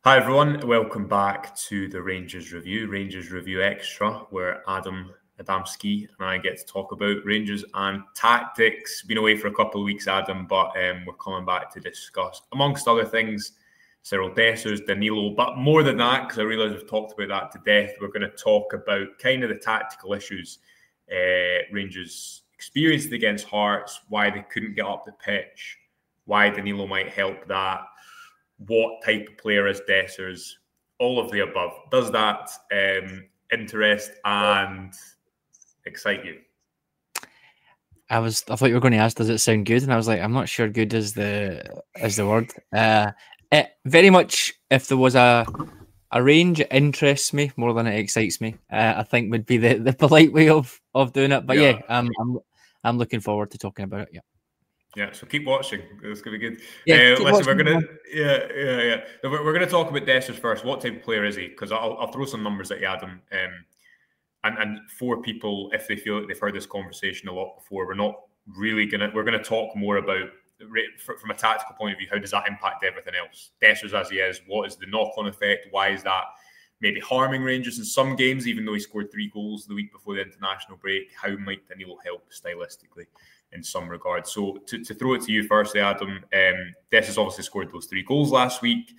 Hi everyone, welcome back to the Rangers Review Extra, where Adam Adamski and I get to talk about Rangers and tactics. Been away for a couple of weeks, Adam, but we're coming back to discuss, amongst other things, Cyril Dessers, Danilo, but more than that, because I realise we've talked about that to death, we're going to talk about kind of the tactical issues Rangers experienced against Hearts, why they couldn't get up the pitch, why Danilo might help that, what type of player is Dessers, all of the above. Does that interest and excite you? I thought you were going to ask, does it sound good? And I was like, I'm not sure good is the word. It very much, if there was a range, it interests me more than it excites me. I think would be the polite way of doing it. But yeah, I'm looking forward to talking about it. Yeah. Yeah, so keep watching. It's gonna be good. Yeah, listen, we're gonna talk about Dessers first. What type of player is he? Because I'll throw some numbers at you, Adam. And for people, if they feel like they've heard this conversation a lot before, we're gonna talk more about from a tactical point of view. How does that impact everything else? Dessers as he is, what is the knock-on effect? Why is that maybe harming Rangers in some games, even though he scored 3 goals the week before the international break? How might Danilo help stylistically in some regards? So to throw it to you firstly, Adam, Dessers obviously scored those 3 goals last week.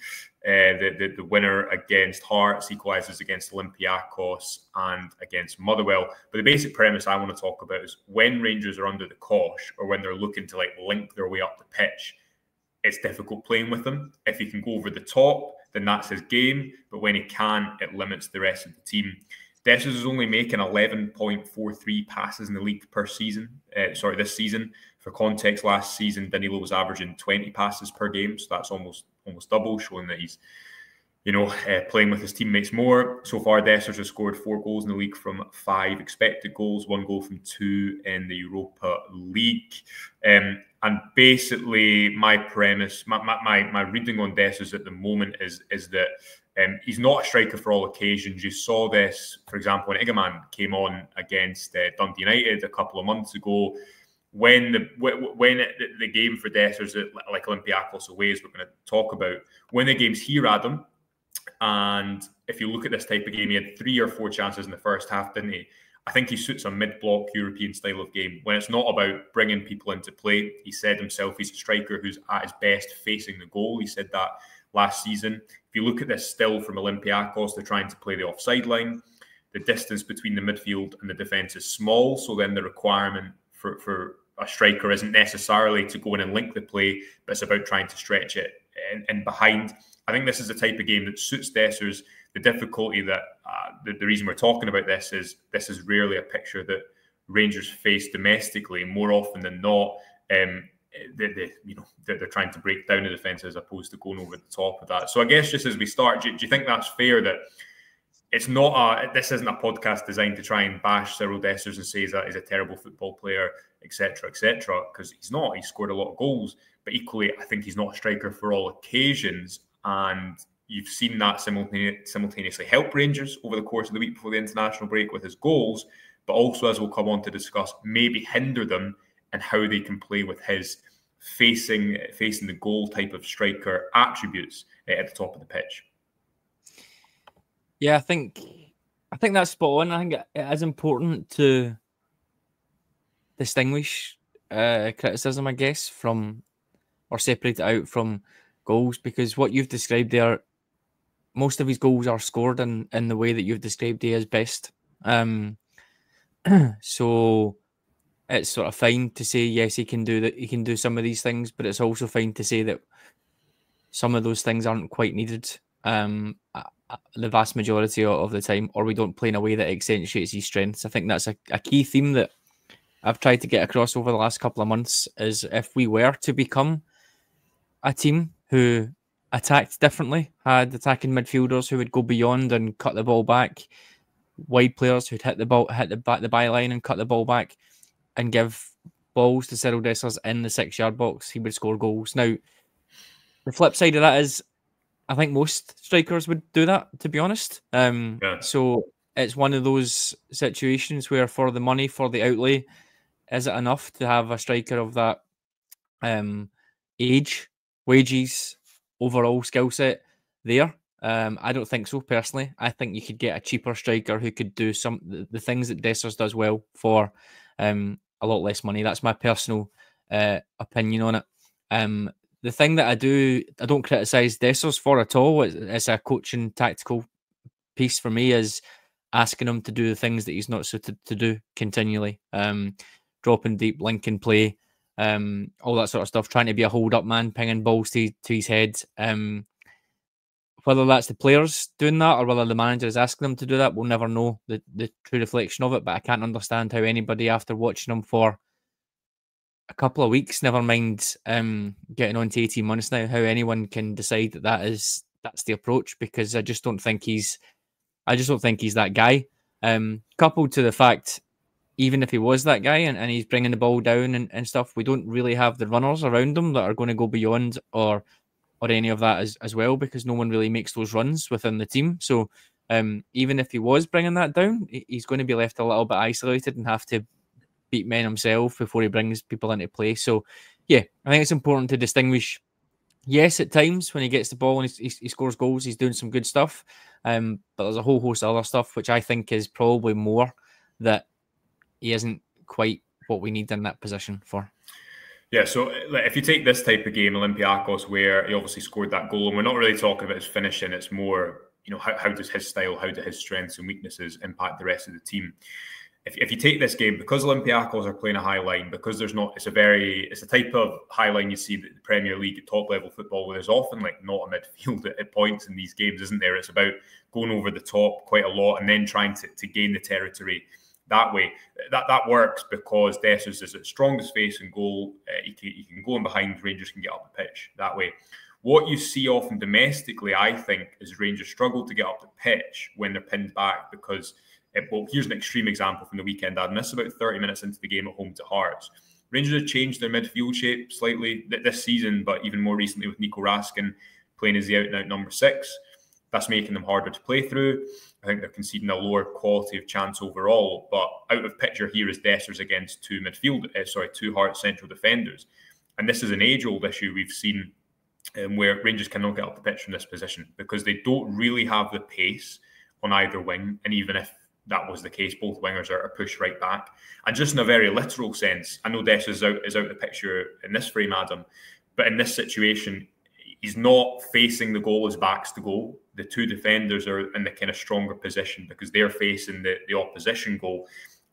The winner against Hearts, equalises against Olympiacos and against Motherwell. But the basic premise I want to talk about is when Rangers are under the cosh or when they're looking to link their way up the pitch, it's difficult playing with them. If he can go over the top, then that's his game. But when he can, it limits the rest of the team. Dessers is only making 11.43 passes in the league per season. This season. For context, last season Danilo was averaging 20 passes per game, so that's almost double, showing that he's playing with his teammates more. So far, Dessers has scored 4 goals in the league from 5 expected goals, 1 goal from 2 in the Europa League. And basically, my premise, my reading on Dessers at the moment is that he's not a striker for all occasions. You saw this, for example, when Igaman came on against Dundee United a couple of months ago. When the game for Dessers, like Olympiacos away, as we're going to talk about, when the game's here, Adam, and if you look at this type of game, he had 3 or 4 chances in the first half, didn't he? I think he suits a mid-block European style of game when it's not about bringing people into play. He said himself he's a striker who's at his best facing the goal. He said that last season. If you look at this still from Olympiacos, they're trying to play the offside line. The distance between the midfield and the defence is small, so then the requirement for a striker isn't necessarily to go in and link the play, but it's about trying to stretch it in behind. I think this is the type of game that suits Dessers. The difficulty that the reason we're talking about this is rarely a picture that Rangers face domestically. More often than not, they're trying to break down the defence as opposed to going over the top of that. So I guess just as we start, do you think that's fair that it's not this isn't a podcast designed to try and bash Cyril Dessers and say he's a terrible football player, etc., because he's not. He scored a lot of goals, but equally, I think he's not a striker for all occasions. And you've seen that simultaneously help Rangers over the course of the week before the international break with his goals, but also, as we'll come on to discuss, maybe hinder them and how they can play with his facing the goal type of striker attributes at the top of the pitch. Yeah, I think that's spot on. I think it is important to distinguish criticism, I guess, from or separate it out from goals, because what you've described there, most of his goals are scored in the way that you've described he is best. So it's sort of fine to say, yes, he can do that. He can do some of these things, but it's also fine to say that some of those things aren't quite needed the vast majority of the time, or we don't play in a way that accentuates his strengths. I think that's a key theme that I've tried to get across over the last couple of months, is if we were to become a team who attacked differently, had attacking midfielders who would go beyond and cut the ball back, wide players who'd hit the byline and cut the ball back, and give balls to Cyril Dessers in the 6-yard box, he would score goals. Now, the flip side of that is, I think most strikers would do that, to be honest. So it's one of those situations where, for the money, for the outlay, is it enough to have a striker of that age, wages, overall skill set there? I don't think so, personally. I think you could get a cheaper striker who could do the things that Dessers does well for a lot less money. That's my personal opinion on it. The thing that I don't criticise Dessers for at all. It's a coaching tactical piece for me, is asking him to do the things that he's not suited to do continually. Dropping deep, linking play, all that sort of stuff, trying to be a hold-up man, pinging balls to his head. Whether that's the players doing that or whether the manager is asking them to do that, we'll never know the true reflection of it. But I can't understand how anybody, after watching him for a couple of weeks, never mind getting on to 18 months now, how anyone can decide that that's the approach, because I just don't think he's that guy. Coupled to the fact, even if he was that guy and he's bringing the ball down and stuff, we don't really have the runners around him that are going to go beyond or any of that as well, because no one really makes those runs within the team. So even if he was bringing that down, he's going to be left a little bit isolated and have to beat men himself before he brings people into play. So yeah, I think it's important to distinguish. Yes, at times when he gets the ball and he scores goals, he's doing some good stuff. But there's a whole host of other stuff which I think is probably more that he isn't quite what we need in that position for. Yeah, so if you take this type of game, Olympiacos, where he obviously scored that goal, and we're not really talking about his finishing, it's more, how does his style, how do his strengths and weaknesses impact the rest of the team? If you take this game, because Olympiacos are playing a high line, because it's a type of high line you see the Premier League at top level football, where there's often not a midfield at points in these games, isn't there? It's about going over the top quite a lot and then trying to gain the territory that way. That works because Dessers is at strongest face and goal. He can go in behind, Rangers can get up the pitch that way. What you see often domestically, I think, is Rangers struggle to get up the pitch when they're pinned back because, well, here's an extreme example from the weekend, Adam. This is about 30 minutes into the game at home to Hearts. Rangers have changed their midfield shape slightly this season, but even more recently with Nico Raskin playing as the out-and-out number 6. That's making them harder to play through. I think they're conceding a lower quality of chance overall. But out of picture here is Dessers against two Hearts central defenders. And this is an age-old issue we've seen where Rangers cannot get up the pitch from this position because they don't really have the pace on either wing. And even if that was the case, both wingers are pushed right back. And just in a very literal sense, I know Dessers is out of the picture in this frame, Adam, but in this situation, he's not facing the goal, his back's to goal. The two defenders are in the kind of stronger position because they're facing the opposition goal.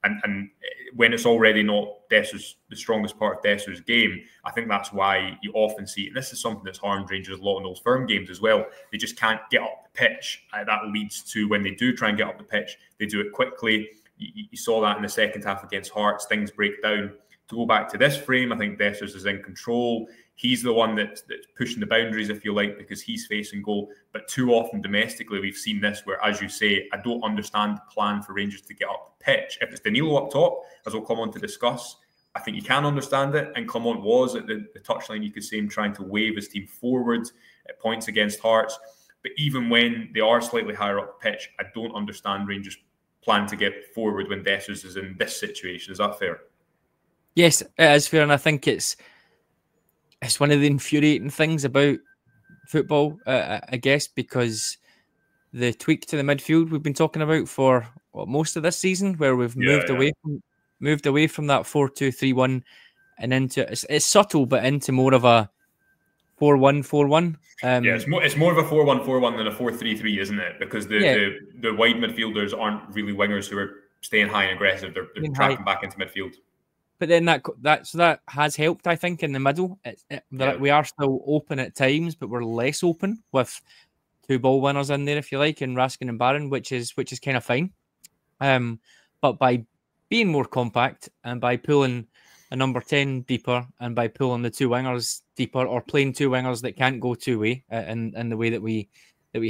And when it's already not Dessers, the strongest part of Dessers' game, I think that's why you often see, and this is something that's harmed Rangers a lot in those firm games as well, they just can't get up the pitch. That leads to, when they do try and get up the pitch, they do it quickly. You saw that in the second half against Hearts, things break down. To go back to this frame, I think Dessers is in control. He's the one that's pushing the boundaries, if you like, because he's facing goal. But too often domestically, we've seen this where, as you say, I don't understand the plan for Rangers to get up the pitch. If it's Danilo up top, as we'll come on to discuss, I think you can understand it. And Clement was at the touchline, you could see him trying to wave his team forward at points against Hearts. But even when they are slightly higher up the pitch, I don't understand Rangers' plan to get forward when Dessers is in this situation. Is that fair? Yes, it is fair, and I think it's one of the infuriating things about football, I guess, because the tweak to the midfield we've been talking about for most of this season, where we've moved away from that 4-2-3-1 and into it's subtle, but into more of a 4-1-4-1. It's more of a 4-1-4-1 than a 4-3-3, isn't it? Because the wide midfielders aren't really wingers who are staying high and aggressive. They're tracking back into midfield. But then that has helped, I think, in the middle. We are still open at times, but we're less open with two ball winners in there, if you like, and Raskin and Barron, which is kind of fine. But by being more compact and by pulling a number 10 deeper and by pulling the two wingers deeper or playing two wingers that can't go two-way in the way that we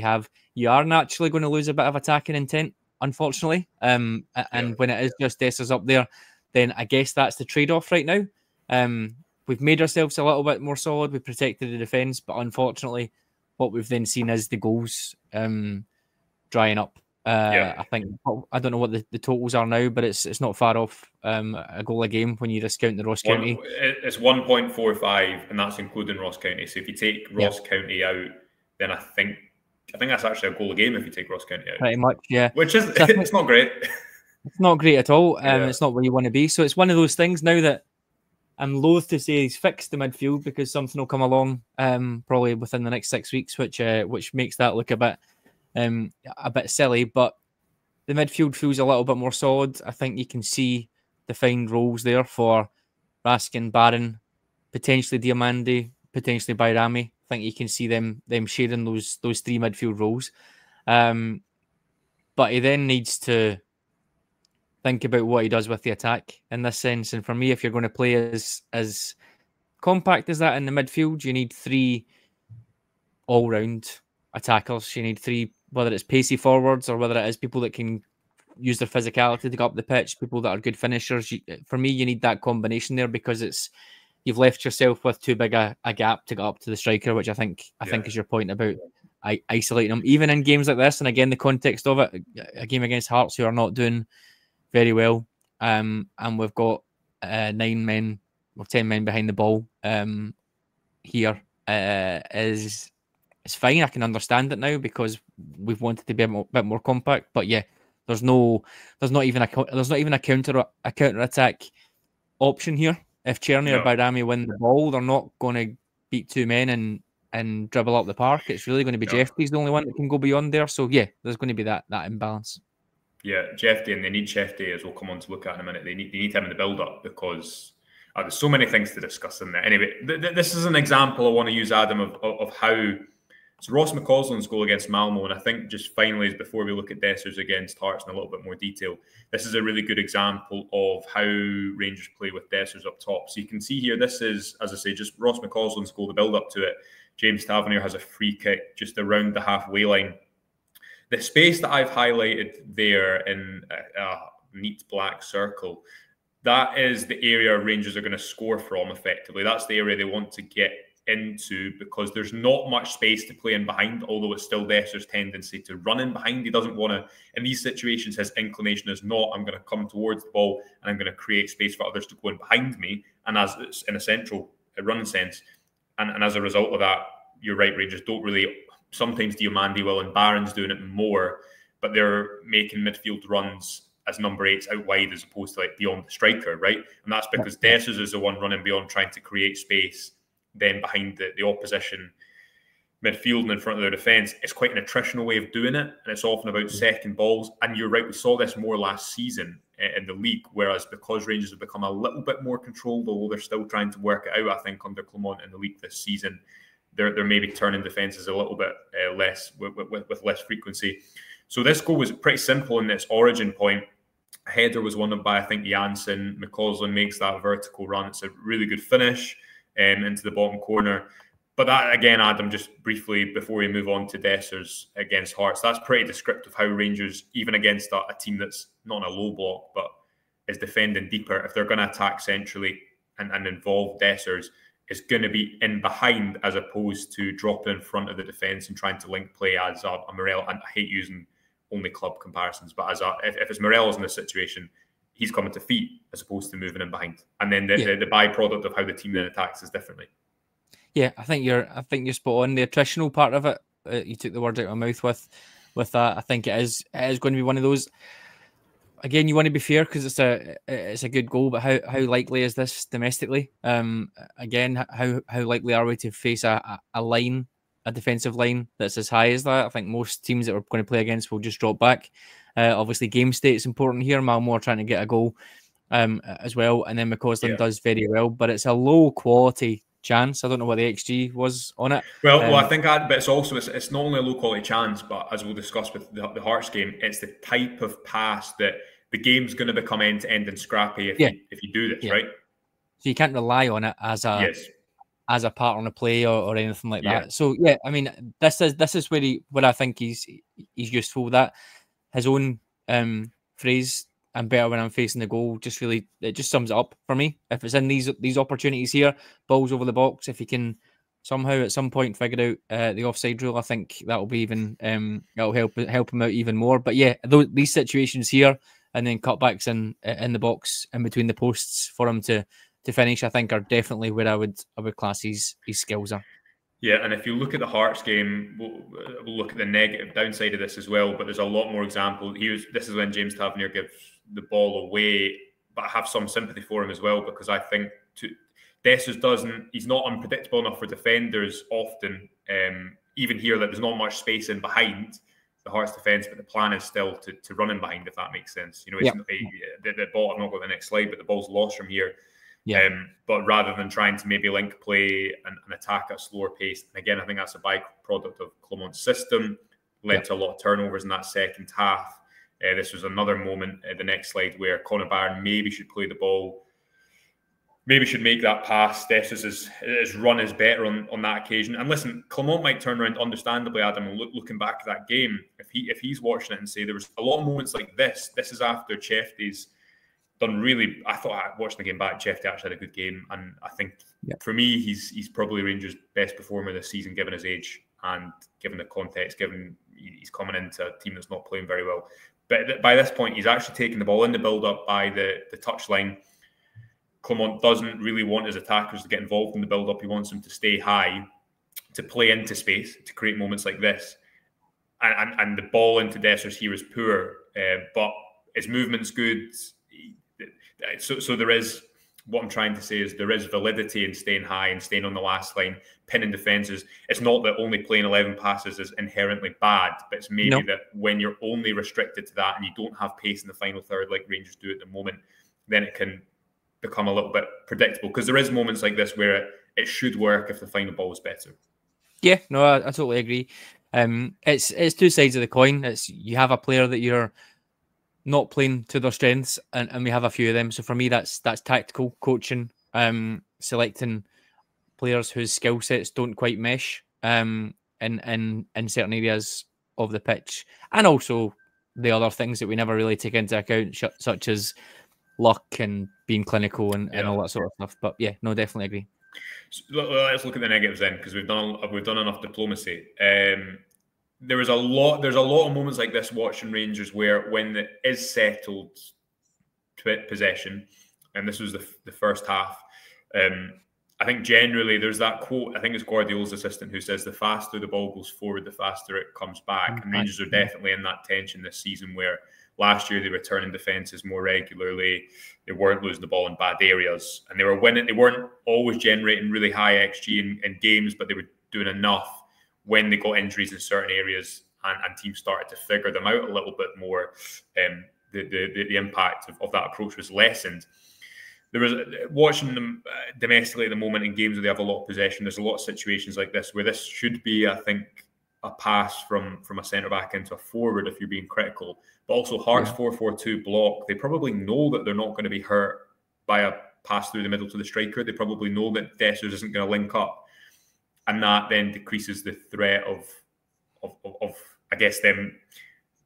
have, you are naturally going to lose a bit of attacking intent, unfortunately. And when it is just Dessers up there, then I guess that's the trade-off right now. We've made ourselves a little bit more solid. We've protected the defence, but unfortunately, what we've then seen is the goals drying up. I think, I don't know what the totals are now, but it's not far off a goal a game when you discount the Ross County. It's 1.45, and that's including Ross County. So if you take Ross County out, then I think I think that's actually a goal a game if you take Ross County out. Pretty much, yeah. Which is, so it's not great. It's not great at all. Yeah. It's not where you want to be. So it's one of those things now that I'm loath to say he's fixed the midfield, because something will come along probably within the next 6 weeks, which makes that look a bit silly. But the midfield feels a little bit more solid. I think you can see defined roles there for Raskin, Barron, potentially Diamandi, potentially Bayrami. I think you can see them sharing those three midfield roles. But he then needs to think about what he does with the attack in this sense. And for me, if you're going to play as compact as that in the midfield, you need three all-round attackers. You need three, whether it's pacey forwards or whether it is people that can use their physicality to go up the pitch, people that are good finishers. For me, you need that combination there, because you've left yourself with too big a gap to get up to the striker, which I think is your point about isolating them, even in games like this. And again, the context of it, a game against Hearts who are not doing very well, and we've got 9 men or 10 men behind the ball here. Is fine. I can understand it now, because we've wanted to be a bit more compact. But yeah, there's not even a counter attack option here. If Cherny or Bayrami win the ball, they're not going to beat 2 men and dribble up the park. It's really going to be Jeffrey's the only one that can go beyond there. So yeah, there's going to be that imbalance. Yeah, Jeffy, and they need Shefty, as we'll come on to look at in a minute. They need him in the build-up, because there's so many things to discuss in there. Anyway, this is an example I want to use, Adam, of how... So Ross McCausland's goal against Malmo, and I think just finally, before we look at Dessers against Hearts in a little bit more detail, this is a really good example of how Rangers play with Dessers up top. So you can see here, this is, as I say, just Ross McCausland's goal, the build-up to it. James Tavernier has a free kick just around the halfway line. The space that I've highlighted there in a neat black circle, that is the area Rangers are going to score from effectively. That's the area they want to get into, because there's not much space to play in behind, although it's still Desser's tendency to run in behind. He doesn't want to, in these situations, his inclination is not, I'm going to come towards the ball and I'm going to create space for others to go in behind me, and as it's in a central run sense. And as a result of that, you're right, Rangers don't really... Sometimes Diamandi will, and Barron's doing it more, but they're making midfield runs as number 8s out wide as opposed to like beyond the striker, right? And that's because Dessers is the one running beyond, trying to create space then behind the opposition midfield and in front of their defence. It's quite an attritional way of doing it, and it's often about second balls. And you're right, we saw this more last season in the league, whereas because Rangers have become a little bit more controlled, although they're still trying to work it out, I think, under Clement in the league this season, they're maybe turning defences a little bit less with less frequency. So this goal was pretty simple in its origin point. A header was won by, I think, Janssen. McCausland makes that vertical run. It's a really good finish into the bottom corner. But that, again, Adam, just briefly before we move on to Dessers against Hearts, that's pretty descriptive how Rangers, even against a team that's not in a low block but is defending deeper, if they're going to attack centrally and involve Dessers, is going to be in behind as opposed to dropping in front of the defence and trying to link play as a Morel. And I hate using only club comparisons, but if it's Morelos in this situation, he's coming to feet as opposed to moving in behind. And then the byproduct of how the team then attacks is differently. Yeah, I think you're spot on. The attritional part of it, you took the word out of my mouth with that. I think it is going to be one of those. Again, you want to be fair because it's a good goal, but how likely is this domestically? Again, how likely are we to face a defensive line that's as high as that? I think most teams that we're going to play against will just drop back. Obviously, game state is important here. Malmo are trying to get a goal as well, and then McCausland does very well, but it's a low quality chance. I don't know what the XG was on it. Well, I think but it's also it's not only a low quality chance, but as we'll discuss with the Hearts game, it's the type of pass that the game's going to become end to end and scrappy if you do this, right? So you can't rely on it as a part on a play or anything like that. So yeah, I mean, this is where I think he's useful. That his own phrase, "I'm better when I'm facing the goal," it just sums it up for me. If it's in these opportunities here, balls over the box, if he can somehow at some point figure out the offside rule, I think that'll be even that'll help him out even more. But yeah, these situations here and then cutbacks in the box in between the posts for him to finish, I think are definitely where I would class his skills are. Yeah, and if you look at the Hearts game, we'll look at the negative downside of this as well. But there's a lot more examples. This is when James Tavernier gives the ball away, but I have some sympathy for him as well, because I think Dessers he's not unpredictable enough for defenders often. Even here, that there's not much space in behind the Hearts defence, but the plan is still to run in behind, if that makes sense. You know, the ball. I've not got the next slide, but the ball's lost from here. Yeah. But rather than trying to maybe link play and attack at a slower pace, and again, I think that's a byproduct of Clement's system, led to a lot of turnovers in that second half. This was another moment, the next slide, where Conor Barron maybe should play the ball, maybe should make that pass. Dessers' his run is better on that occasion. And listen, Clement might turn around, understandably, Adam, and looking back at that game, if he's watching it and say there was a lot of moments like this. This is after Chefty's done really. I thought, watching the game back, Chefty actually had a good game, and I think for me, he's probably Rangers' best performer this season, given his age and given the context, given he's coming into a team that's not playing very well. But by this point, he's actually taking the ball in the build-up by the touchline. Clement doesn't really want his attackers to get involved in the build-up. He wants them to stay high, to play into space, to create moments like this. And the ball into Dessers here is poor, but his movement's good. So there is, what I'm trying to say is there is validity in staying high and staying on the last line, pinning defences. It's not that only playing 11 passes is inherently bad, but it's maybe that when you're only restricted to that and you don't have pace in the final third like Rangers do at the moment, then it can become a little bit predictable, because there is moments like this where it should work if the final ball is better. Yeah, no, I totally agree. It's two sides of the coin. It's you have a player that you're not playing to their strengths, and we have a few of them. So for me, that's tactical coaching, selecting players whose skill sets don't quite mesh in certain areas of the pitch, and also the other things that we never really take into account, such as luck and being clinical and all that sort of stuff. But yeah, no, definitely agree. So let's look at the negatives then, because we've done enough diplomacy. There's a lot of moments like this watching Rangers where, when it is settled to possession, and this was the first half, I think generally there's that quote, I think it's Guardiola's assistant, who says the faster the ball goes forward, the faster it comes back. And Rangers are definitely in that tension this season, where last year they were turning defences more regularly, they weren't losing the ball in bad areas, and they were winning. They weren't always generating really high XG in games, but they were doing enough when they got injuries in certain areas and teams started to figure them out a little bit more. The impact of that approach was lessened. There was watching them domestically at the moment in games where they have a lot of possession. There's a lot of situations like this where this should be, I think, a pass from a centre back into a forward if you're being critical. But also Hearts 4-4-2 block, they probably know that they're not going to be hurt by a pass through the middle to the striker. They probably know that Dessers isn't going to link up. And that then decreases the threat of I guess, them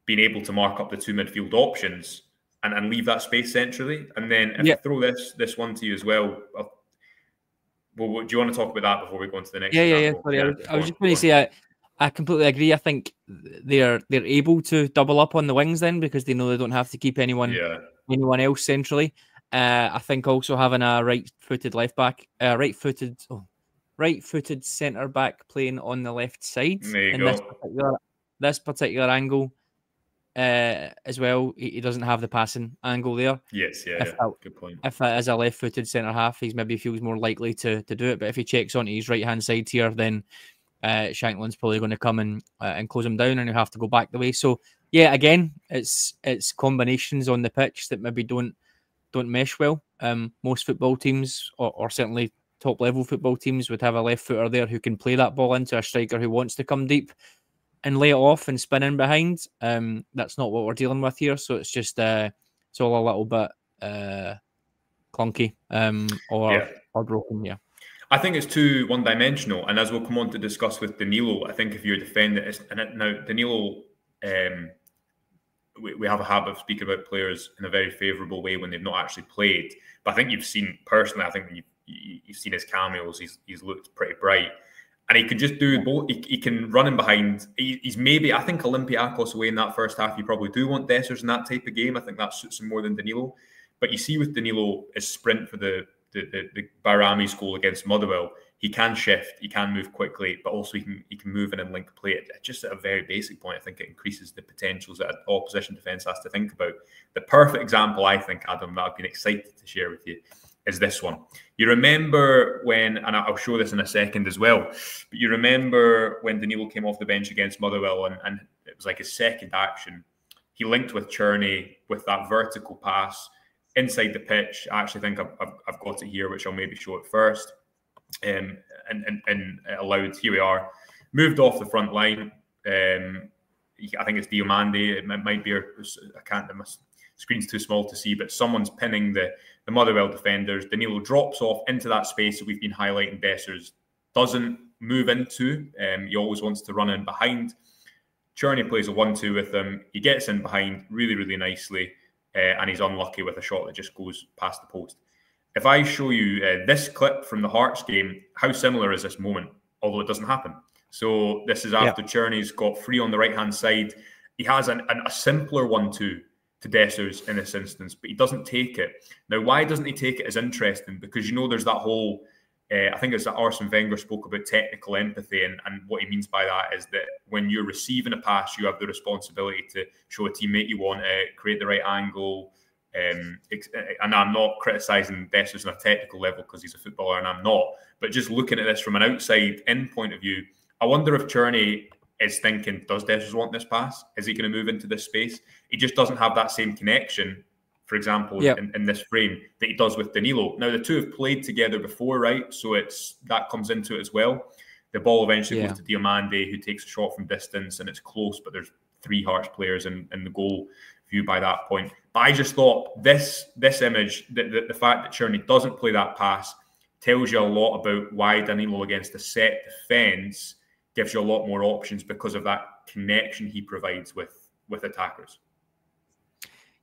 being able to mark up the two midfield options and leave that space centrally. And then if I throw this one to you as well, do you want to talk about that before we go on to the next example? Sorry, I was just going to say I completely agree. I think they're able to double up on the wings then, because they know they don't have to keep anyone else centrally. I think also having a right-footed left back, right-footed centre back playing on the left side in this particular angle as well. He doesn't have the passing angle there. Yes, good point. If it is a left-footed centre half, he maybe feels more likely to do it. But if he checks onto his right-hand side here, then Shankland's probably going to come and close him down, and he'll have to go back the way. So yeah, again, it's combinations on the pitch that maybe don't mesh well. Most football teams, or certainly top-level football teams, would have a left footer there who can play that ball into a striker who wants to come deep and lay it off and spin in behind. That's not what we're dealing with here. So it's just it's all a little bit clunky or broken. Yeah, I think it's too one-dimensional. And as we'll come on to discuss with Danilo, I think if you're defending it, now Danilo, we have a habit of speaking about players in a very favourable way when they've not actually played. But I think you've seen, personally, I think when you've seen his cameos, he's looked pretty bright. And he can just do both. He can run in behind. He's maybe, I think, Olympiacos away in that first half. You probably do want Dessers in that type of game. I think that suits him more than Danilo. But you see with Danilo, his sprint for the Bayrami's goal against Motherwell, he can shift, he can move quickly, but also he can move in and link play. Just at a very basic point, I think it increases the potentials that an opposition defence has to think about. The perfect example, I think, Adam, that I've been excited to share with you is this one. You remember when, and I'll show this in a second as well, but you remember when Danilo came off the bench against Motherwell and it was like his second action. He linked with Cherney with that vertical pass inside the pitch. I actually think I've got it here, which I'll maybe show it first. And it allowed, here we are, moved off the front line. I think it's Diomande. It might be, I can't, my screen's too small to see, but someone's pinning the Motherwell defenders. Danilo drops off into that space that we've been highlighting Dessers doesn't move into. He always wants to run in behind. Cherney plays a 1-2 with him. He gets in behind really, really nicely, and he's unlucky with a shot that just goes past the post. If I show you this clip from the Hearts game, how similar is this moment? Although it doesn't happen. So this is after Cherney's got free on the right-hand side. He has a simpler 1-2 to Dessers in this instance, but he doesn't take it. Now, why doesn't he take it is interesting, because you know there's that whole, I think it's that Arsene Wenger spoke about technical empathy, and what he means by that is that when you're receiving a pass, you have the responsibility to show a teammate you want it, create the right angle. And I'm not criticising Dessers on a technical level because he's a footballer, and I'm not. But just looking at this from an outside-in point of view, I wonder if Cherney is thinking, does Dessers want this pass? Is he going to move into this space? He just doesn't have that same connection, for example, in this frame that he does with Danilo. Now, the two have played together before, right? So that comes into it as well. The ball eventually goes to Diomande, who takes a shot from distance, and it's close, but there's 3 Hearts players in the goal view by that point. But I just thought this image, the fact that Cherney doesn't play that pass tells you a lot about why Danilo against a set defence gives you a lot more options because of that connection he provides with attackers.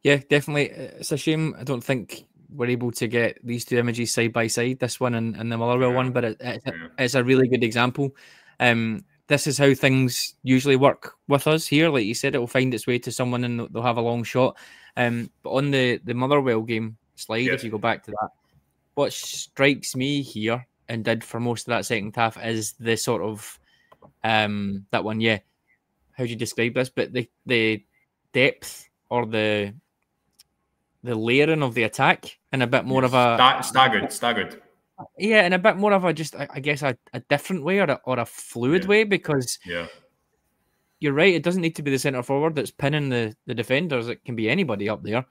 Yeah, definitely. It's a shame I don't think we're able to get these two images side by side, this one and the Motherwell one, but it's a really good example. This is how things usually work with us here. Like you said, it will find its way to someone and they'll have a long shot. But on the Motherwell game slide, if you go back to that, what strikes me here and did for most of that second half is the sort of that one. Yeah, how do you describe this? But the depth or the layering of the attack and a bit more of a staggered. Yeah, and a bit more of a just, I guess, a different way or a fluid way, because you're right, it doesn't need to be the centre forward that's pinning the defenders. It can be anybody up there.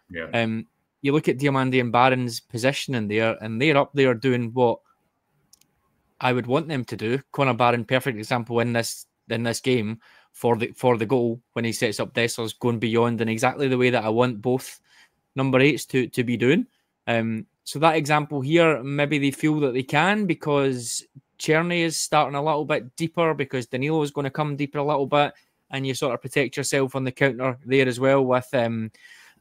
You look at Diomande and Barron's positioning there, and they're up there doing what I would want them to do. Conor Barron, perfect example in this game for the goal when he sets up Dessers, going beyond in exactly the way that I want both number 8s to be doing. So that example here, maybe they feel that they can because Cherney is starting a little bit deeper, because Danilo is going to come deeper a little bit, and you sort of protect yourself on the counter there as well with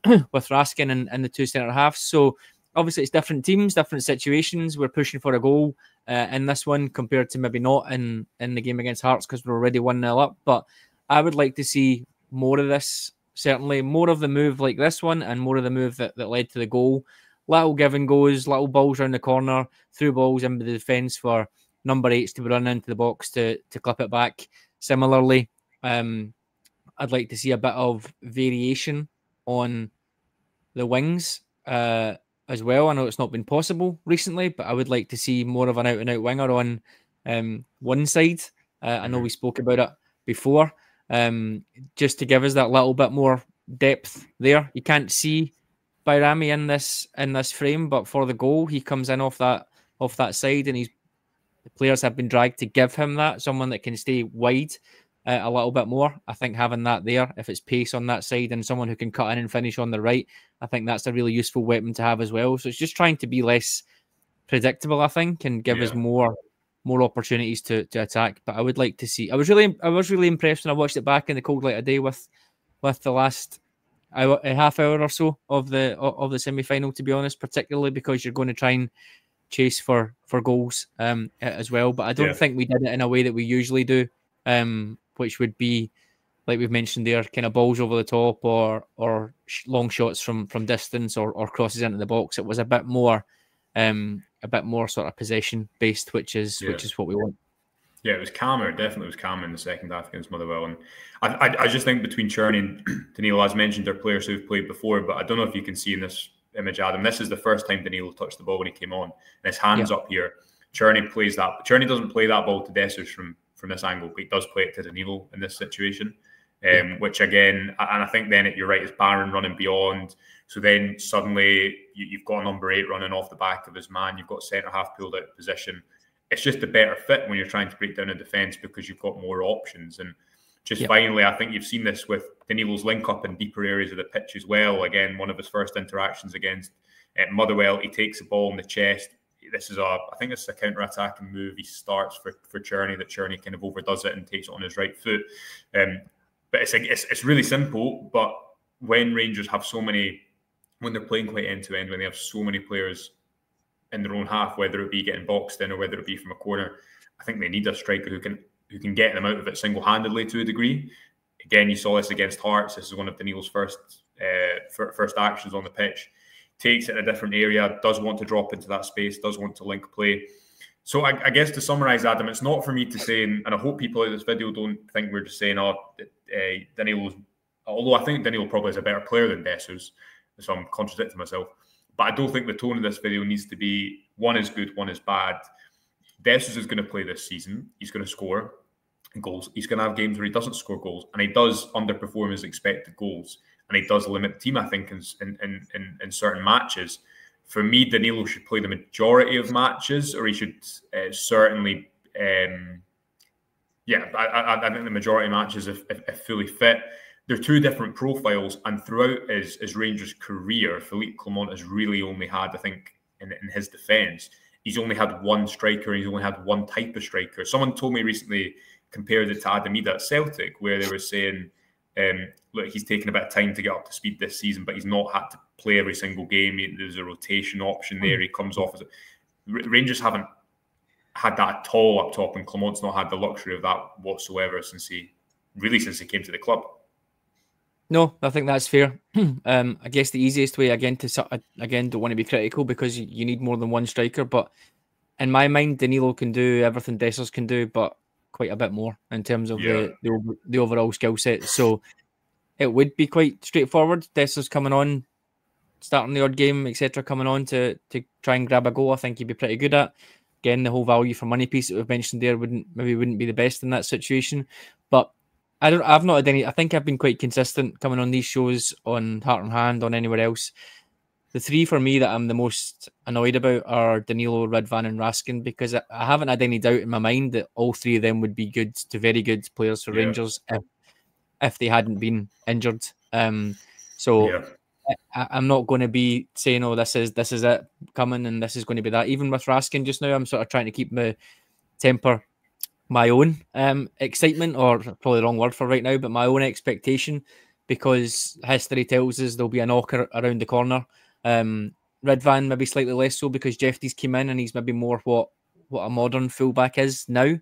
Raskin and the 2 centre halves. So obviously it's different teams, different situations. We're pushing for a goal in this one compared to maybe not in the game against Hearts because we're already 1-0 up. But I would like to see more of this, certainly more of the move like this one and more of the move that led to the goal. Little give and goes, little balls around the corner, through balls into the defence for number 8s to be running into the box to clip it back. Similarly, I'd like to see a bit of variation on the wings as well. I know it's not been possible recently, but I would like to see more of an out-and-out winger on one side. I know we spoke about it before, just to give us that little bit more depth there. You can't see Bayrami in this frame, but for the goal, he comes in off that side, and the players have been dragged to give him that, someone that can stay wide a little bit more. I think having that there, if it's pace on that side and someone who can cut in and finish on the right, I think that's a really useful weapon to have as well. So it's just trying to be less predictable, I think, and give us more opportunities to attack. But I would like to see. I was really impressed when I watched it back in the cold light of day with the last a half hour or so of the semi-final, to be honest, particularly because you're going to try and chase for goals as well. But I don't think we did it in a way that we usually do, which would be, like we've mentioned there, kind of balls over the top or long shots from distance or crosses into the box. It was a bit more a bit more sort of possession based, which is what we want. Yeah, it was calmer. Definitely was calmer in the second half against Motherwell. And I just think between Cherney and Danilo, as mentioned, they're players who've played before. But I don't know if you can see in this image, Adam, this is the first time Danilo touched the ball when he came on. And his hand's up here. Cherney plays that. Cherney doesn't play that ball to Dessers from this angle, but he does play it to Danilo in this situation. Which again, and I think then you're right, it's Barron running beyond. So then suddenly you've got a number 8 running off the back of his man. You've got centre half pulled out of position. It's just a better fit when you're trying to break down a defence because you've got more options. And just finally, I think you've seen this with Danilo's link up in deeper areas of the pitch as well. Again, one of his first interactions against Motherwell, he takes the ball in the chest. I think this is a counter-attacking move. He starts for Cherney, that Cherney kind of overdoes it and takes it on his right foot. But it's really simple. But when Rangers have so many, when they're playing quite end-to-end, when they have so many players in their own half, whether it be getting boxed in or whether it be from a corner, I think they need a striker who can get them out of it single-handedly to a degree. Again, you saw this against Hearts. This is one of Danilo's first actions on the pitch. Takes it in a different area, does want to drop into that space, does want to link play. So I guess to summarise, Adam, it's not for me to say, and I hope people in this video don't think we're just saying, Danilo's, although I think Danilo probably is a better player than Dessers, so I'm contradicting myself. But I don't think the tone of this video needs to be one is good, one is bad. Dessers is going to play this season. He's going to score goals. He's going to have games where he doesn't score goals, and he does underperform his expected goals, and he does limit the team, I think, in certain matches. For me, Danilo should play the majority of matches, or he should certainly, I think the majority of matches, if fully fit. They're two different profiles, and throughout his Rangers career, Philippe Clement has really only had, I think, in his defence, he's only had one striker, and he's only had one type of striker. Someone told me recently, compared it to Adamida at Celtic, where they were saying, look, he's taken a bit of time to get up to speed this season, but he's not had to play every single game. There's a rotation option there. He comes off as Rangers haven't had that at all up top, and Clement's not had the luxury of that whatsoever since he came to the club. No, I think that's fair. I guess the easiest way, again, don't want to be critical because you need more than one striker, but in my mind, Danilo can do everything Dessers can do, but quite a bit more in terms of the overall skill set. So it would be quite straightforward. Dessers coming on, starting the odd game, etc., coming on to try and grab a goal, I think he'd be pretty good at. Again, the whole value for money piece that we've mentioned there wouldn't be the best in that situation. But I've not had any. I think I've been quite consistent coming on these shows on Heart and Hand, on anywhere else. The three for me that I'm the most annoyed about are Danilo, Ridvan and Raskin, because I haven't had any doubt in my mind that all three of them would be good to very good players for Rangers if they hadn't been injured. I'm not going to be saying, oh, this is it coming and this is going to be that. Even with Raskin just now, I'm sort of trying to keep my own excitement, or probably the wrong word for right now, but my own expectation, because history tells us there'll be a knocker around the corner. Ridvan maybe slightly less so because Jeffries came in and he's maybe more what a modern fullback is now.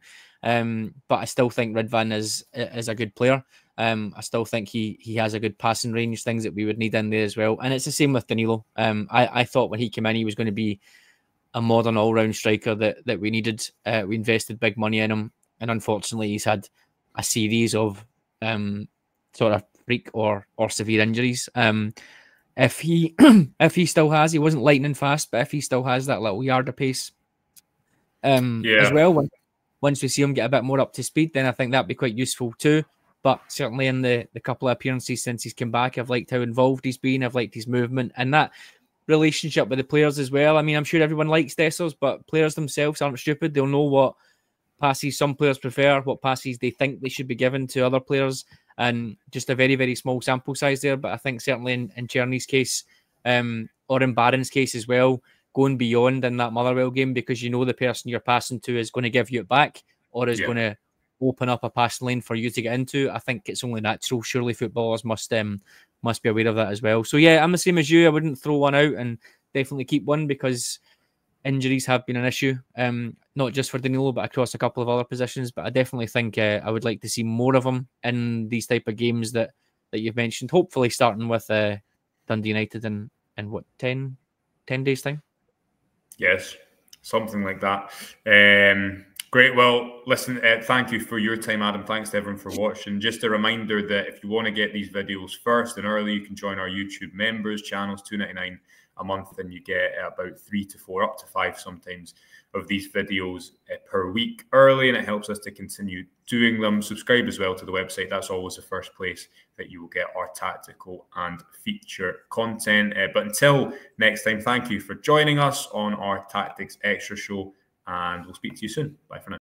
But I still think Ridvan is a good player. I still think he has a good passing range, things that we would need in there as well. And it's the same with Danilo. I thought when he came in, he was going to be a modern all-round striker that we needed. We invested big money in him, and unfortunately he's had a series of sort of freak or severe injuries. If he still has, he wasn't lightning fast, but if he still has that little yard of pace as well, once we see him get a bit more up to speed, then I think that'd be quite useful too. But certainly in the couple of appearances since he's come back, I've liked how involved he's been. I've liked his movement and that relationship with the players as well. I mean, I'm sure everyone likes Dessers, but players themselves aren't stupid. They'll know what passes some players prefer, what passes they think they should be given to other players, and just a very, very small sample size there. But I think certainly in Cherney's case, or in Barron's case as well, going beyond in that Motherwell game, because you know the person you're passing to is going to give you it back, or is going to open up a passing lane for you to get into. I think it's only natural. Surely footballers must be aware of that as well. So yeah, I'm the same as you. I wouldn't throw one out and definitely keep one, because injuries have been an issue, not just for Danilo, but across a couple of other positions. But I definitely think I would like to see more of them in these type of games that you've mentioned, hopefully starting with Dundee United in what, 10 days time? Yes. something like that. Great. Well, listen, thank you for your time, Adam. Thanks to everyone for watching. Just a reminder that if you want to get these videos first and early, you can join our YouTube members channels, $2.99 a month, and you get about 3 to 4, up to 5 sometimes, of these videos per week early, and it helps us to continue doing them. Subscribe as well to the website. That's always the first place that you will get our tactical and feature content. But until next time, thank you for joining us on our Tactics Extra show, and we'll speak to you soon. Bye for now.